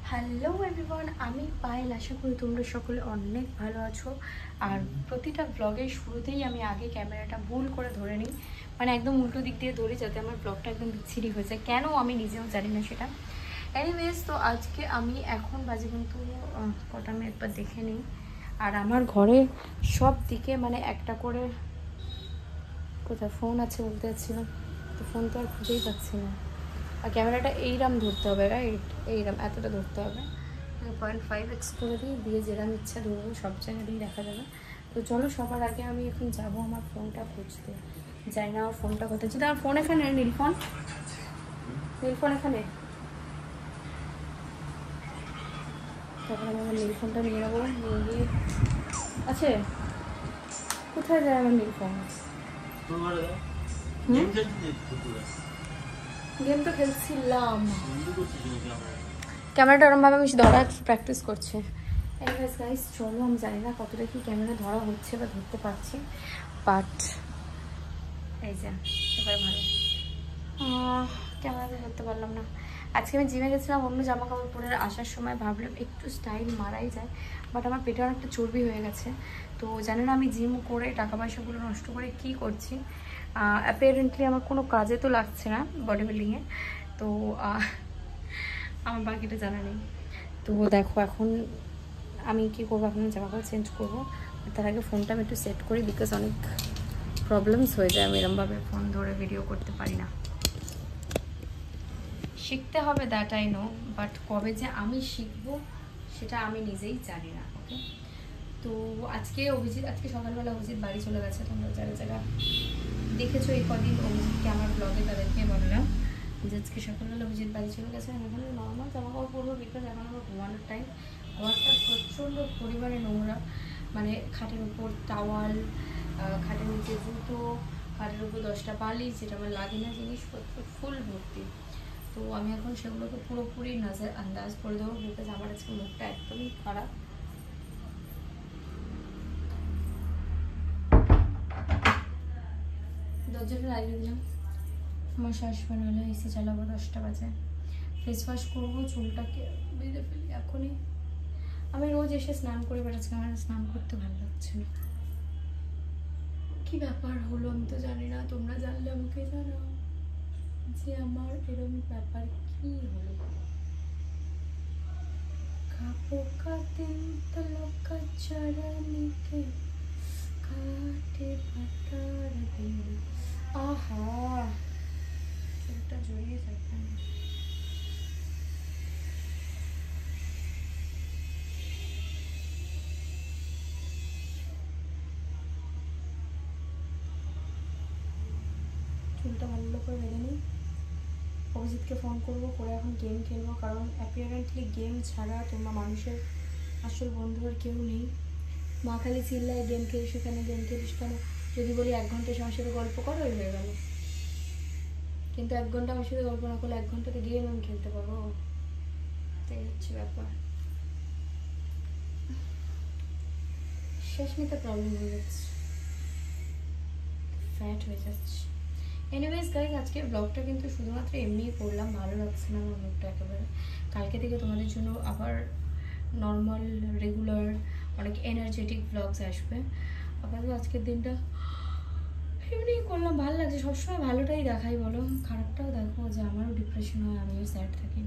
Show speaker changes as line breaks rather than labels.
Hello everyone, আমি পায়েল। আশা করি তোমরা সকলে অনেক ভালো আছো। আর প্রতিটা ব্লগের শুরুতেই আমি আগে ক্যামেরাটা ভুল করে ধরে নিই, মানে একদম উল্টো দিক দিয়ে ধরি, যাতে আমার ব্লগটা একদম বিচ্ছিরি হয়ে যায়। কেন আমি নিজেও জানি না সেটা। এনিওয়েজ, তো আজকে আমি এখন বাজে কিন্তু কটা আমি একবার দেখে নিই। আর আমার ঘরে সব দিকে মানে একটা করে কোথায় ফোন আছে বলতে যাচ্ছিলাম, তো ফোন তো আর খুঁজেই পাচ্ছি না। আর ক্যামেরাটা এইরাম ধরতে হবে, রাইট? এইরাম এতটা ধরতে হবে। 0.5x করে দিয়ে যেরাম ইচ্ছা ধরবো, সব জায়গাতেই দেখা যাবে। তো চলো, সবার আগে আমি এখন যাবো আমার ফোনটা খুঁজতে। যাই না আমার ফোনটা কোথায় ছিল। আমার ফোন এখানে, নীলফোন এখানে। তারপরে আমি আমার নীলফোনটা নিয়ে নেবো, নিয়ে গিয়ে আছে কোথায় যায় আমার নীলফোন? গেম তো খেলছিলাম, ক্যামেরাটা ওরমভাবে আমি ধরা প্র্যাকটিস করছি। এনিওয়েজ গাইস, চলো, আমি জানি না কতটা কি ক্যামেরা ধরা হচ্ছে বা ধরতে পারছি, বাট এই যে এবার ভালো ক্যামেরাতে ধরতে পারলাম না। আজকে আমি জিমে গেছিলাম, অন্য জামা কাপড় পরে আসার সময় ভাবলাম একটু স্টাইল মারাই যায়, বাট আমার পেটে অনেকটা চর্বি হয়ে গেছে। তো জানি না আমি জিম করে টাকা পয়সাগুলো নষ্ট করে কি করছি। অ্যাপারেন্টলি আমার কোনো কাজে তো লাগছে না বডি বিল্ডিংয়ে, তো আমার বাকিটা জানা নেই। তো দেখো এখন আমি কী করবো, এখন জামা কাপড় চেঞ্জ করবো। তার আগে ফোনটা আমি একটু সেট করি, বিকজ অনেক প্রবলেমস হয়ে যায়, আমি এরমভাবে ফোন ধরে ভিডিও করতে পারি না। শিখতে হবে, দ্যাট আই নো, বাট কবে যে আমি শিখবো সেটা আমি নিজেই জানি না। ওকে, তো আজকে সকালবেলা অভিজিৎ বাড়ি চলে গেছে। তোমরা যারা যারা দেখেছো এই কদিন অভিজিৎকে আমার ব্লগে, তাদেরকে বললাম যে আজকে সকালবেলা অভিজিৎ বাড়ি চলে গেছে। আমি এখন নর্মাল জামা কাপড় পরবো, বিকজ এখন আমার ঘুমানোর টাইম। ঘরটা প্রচণ্ড পরিমাণে নোংরা, মানে খাটের উপর টাওয়াল, খাটের নিচে জুতো, খাটের উপর 10টা বালিশ, যেটা আমার লাগে না, জিনিসপত্র ফুল ভর্তি। তো আমি এখন সেগুলোকে পুরোপুরি নজর আন্দাজ করে দেবো, বিকজ আমার আজকে মুখটা একদমই খারাপ। দরজাটা লাগিয়ে দিলাম। আমার শ্বাস বানালো, এসি চালাবো, 10টা বাজে। ফেস ওয়াশ করবো, চুলটাকে বেঁধে ফেলি এখনই। আমি রোজ এসে স্নান করি, বাট আজকে আমার স্নান করতে ভালো লাগছে না। কি ব্যাপার হলো আমি তো জানি না, তোমরা জানলে আমাকে জানাও যে আমার এরকম ব্যাপার কি হলো। পোকা দিন তলকা চরণকে কাটে পাতার দিন। আহা, চুলটা জড়িয়ে থাকে। চুলটা ভালো করে বেঁধে নিই। অভিজিৎকে ফোন করবো, করে এখন গেম খেলবো, কারণ অ্যাপিয়ারেন্টলি গেম ছাড়া তোমরা মানুষের আসল বন্ধু আর কেউ নেই। মা খালি চিল্লায় গেম খেলিস কেন, গেম খেলিস কেন। যদি বলি 1 ঘন্টা আমার সাথে গল্প করো, হয়ে গেল। কিন্তু 1 ঘন্টা আমার সাথে গল্প না করলে 1 ঘন্টাতে গেম আমি খেলতে পারবো, তাই হচ্ছে ব্যাপার। শেষ নিতে প্রবলেম হয়ে যাচ্ছে, ফ্যাট হয়ে যাচ্ছে। এনিওয়েজ গাইজ, আজকে ব্লগটা কিন্তু শুধুমাত্র এমনিই করলাম, ভালো লাগছে না আমার মুখটা একেবারে। কালকে থেকে তোমাদের জন্য আবার নর্মাল রেগুলার অনেক এনার্জেটিক ব্লগস আসবে। আপাতত আজকের দিনটা এমনি করলাম, ভালো লাগছে। সবসময় ভালোটাই দেখাই বলো, খারাপটাও দেখো, যে আমারও ডিপ্রেশন হয়, আমিও স্যাড থাকি।